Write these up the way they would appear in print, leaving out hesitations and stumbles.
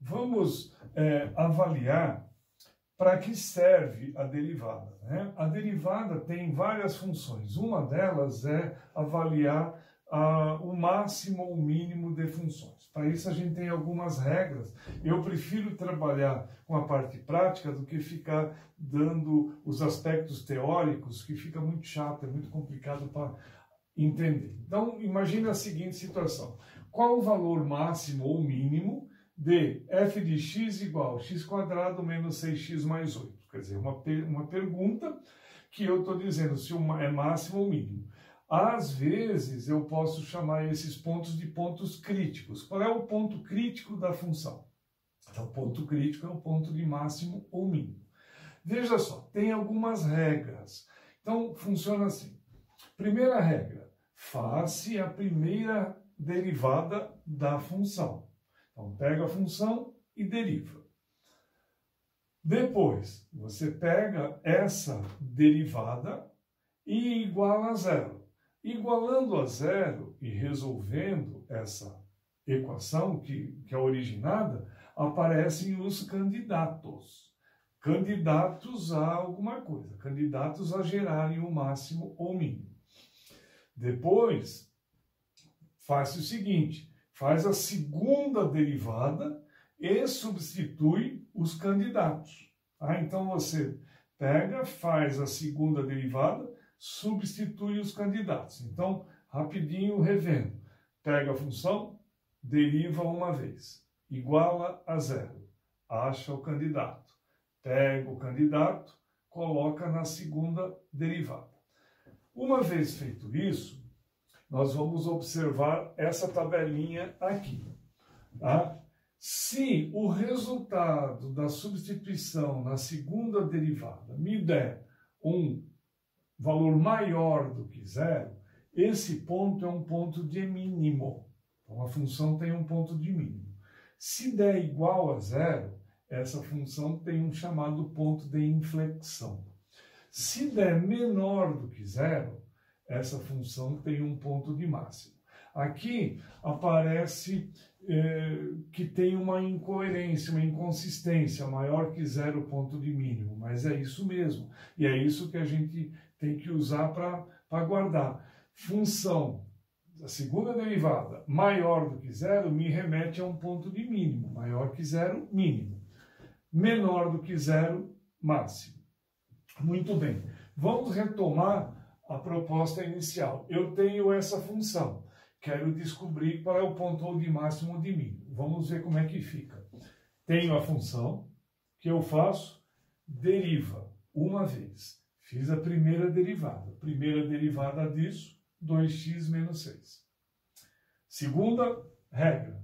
vamos avaliar para que serve a derivada, né? A derivada tem várias funções. Uma delas é avaliar o máximo ou o mínimo de funções. Para isso a gente tem algumas regras. Eu prefiro trabalhar com a parte prática do que ficar dando os aspectos teóricos, que fica muito chato, é muito complicado para entender. Então, imagine a seguinte situação. Qual o valor máximo ou mínimo de f de x igual a x² menos 6x mais 8? Quer dizer, uma pergunta que eu estou dizendo se é máximo ou mínimo. Às vezes, eu posso chamar esses pontos de pontos críticos. Qual é o ponto crítico da função? Então, o ponto crítico é o ponto de máximo ou mínimo. Veja só, tem algumas regras. Então, funciona assim. Primeira regra, faz-se a primeira derivada da função. Então, pega a função e deriva. Depois, você pega essa derivada e iguala a zero. Igualando a zero e resolvendo essa equação que é originada, aparecem os candidatos. Candidatos a alguma coisa, candidatos a gerarem o máximo ou mínimo. Depois, faz o seguinte, faz a segunda derivada e substitui os candidatos. Então, você pega, faz a segunda derivada, substitui os candidatos. Então, rapidinho revendo. Pega a função, deriva uma vez, iguala a zero, acha o candidato. Pega o candidato, coloca na segunda derivada. Uma vez feito isso, nós vamos observar essa tabelinha aqui. Tá? Se o resultado da substituição na segunda derivada me der um valor maior do que zero, esse ponto é um ponto de mínimo. Então, a função tem um ponto de mínimo. Se der igual a zero, essa função tem um chamado ponto de inflexão. Se der menor do que zero, essa função tem um ponto de máximo. Aqui aparece que tem uma incoerência, uma inconsistência, maior que zero ponto de mínimo, mas é isso mesmo. E é isso que a gente tem que usar para guardar. Função da segunda derivada maior do que zero me remete a um ponto de mínimo, maior que zero, mínimo. Menor do que zero, máximo. Muito bem. Vamos retomar a proposta inicial. Eu tenho essa função. Quero descobrir qual é o ponto de máximo ou de mínimo. Vamos ver como é que fica. Tenho a função, que eu faço, deriva uma vez. Fiz a primeira derivada. Primeira derivada disso, 2x menos 6. Segunda regra,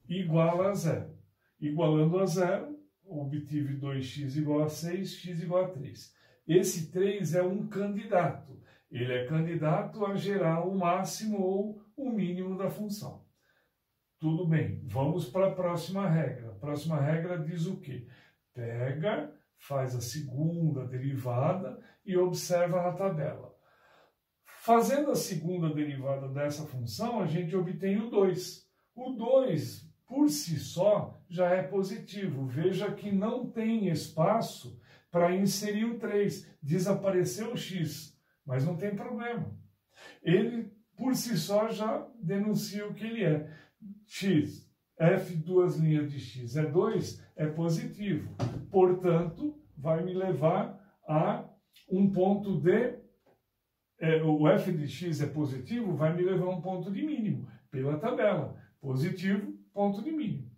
iguala a zero. Igualando a zero, obtive 2x igual a 6, x igual a 3. Esse 3 é um candidato. Ele é candidato a gerar o máximo ou o mínimo da função. Tudo bem, vamos para a próxima regra. A próxima regra diz o quê? Pega, faz a segunda derivada e observa na tabela. Fazendo a segunda derivada dessa função, a gente obtém o 2. O 2, por si só, já é positivo. Veja que não tem espaço para inserir o 3. Desapareceu o x, mas não tem problema. Ele, por si só, já denuncia o que ele é. X, f duas linhas de x é 2, é positivo. Portanto, vai me levar a um ponto de... o f de x é positivo, vai me levar a um ponto de mínimo, pela tabela. Positivo, ponto de mínimo.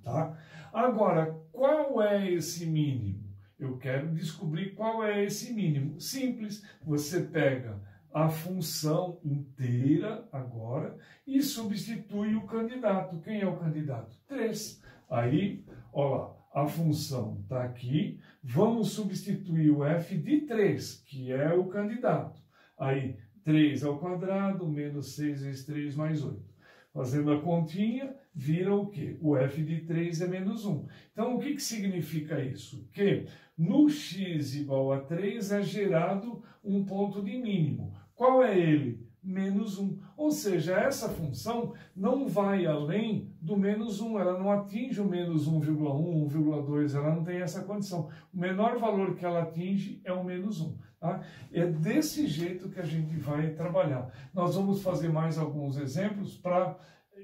Tá? Agora, qual é esse mínimo? Eu quero descobrir qual é esse mínimo. Simples, você pega a função inteira agora e substitui o candidato. Quem é o candidato? 3. Aí, olha lá, a função está aqui, vamos substituir o f de 3, que é o candidato. Aí, 3 ao quadrado, menos 6 vezes 3 mais 8. Fazendo a continha, vira o quê? O f de 3 é menos 1. Então, o que significa isso? Que no x igual a 3 é gerado um ponto de mínimo. Qual é ele? menos 1. Ou seja, essa função não vai além do menos 1, ela não atinge o menos 1,1, 1,2, ela não tem essa condição. O menor valor que ela atinge é o menos 1. Tá? É desse jeito que a gente vai trabalhar. Nós vamos fazer mais alguns exemplos para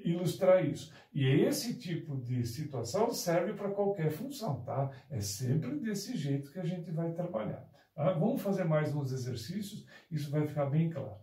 ilustrar isso. E esse tipo de situação serve para qualquer função, tá? É sempre desse jeito que a gente vai trabalhar. Tá? Vamos fazer mais uns exercícios, isso vai ficar bem claro.